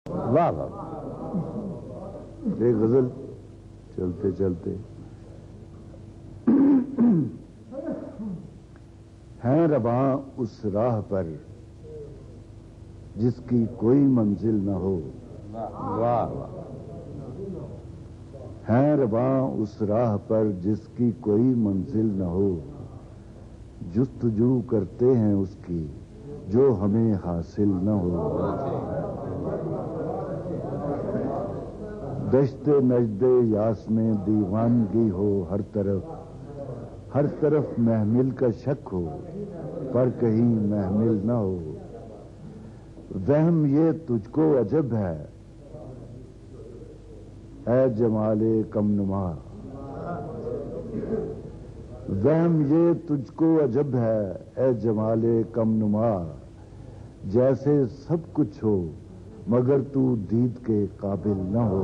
واہ واہ، ایک غزل چلتے چلتے ہیں رواں اس راہ پر جس کی کوئی منزل نہ ہو. واہ واہ، ہیں رواں اس راہ پر جس کی کوئی منزل نہ ہو. جستجو کرتے ہیں اس کی جو ہمیں حاصل نہ ہو. دشت نجد یاس میں دیوانگی ہو ہر طرف محمل کا شک ہو پر کہیں محمل نہ ہو. وہم یہ تجھ کو عجب ہے اے جمال کم نما. وہم یہ تجھ کو عجب ہے اے جمال کم نما. جیسے سب کچھ ہو مگر تو دید کے قابل نہ ہو.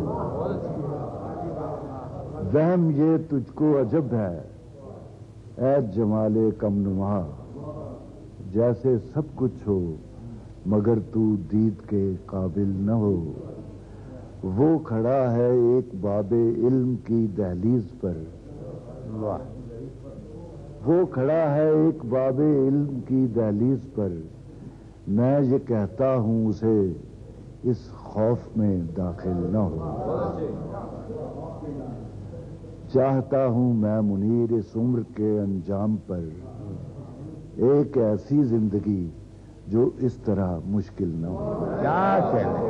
وہم یہ تجھ کو عجب ہے اے جمال کم نما. جیسے سب کچھ ہو مگر تو دید کے قابل نہ ہو. وہ کھڑا ہے ایک باب علم کی دہلیز پر. واہ، وہ کھڑا ہے ایک باب علم کی دہلیز پر. میں یہ کہتا ہوں اسے اس خوف میں داخل نہ ہو. چاہتا ہوں میں منیر اس عمر کے انجام پر ایک ایسی زندگی جو اس طرح مشکل نہ ہو. کیا کہنے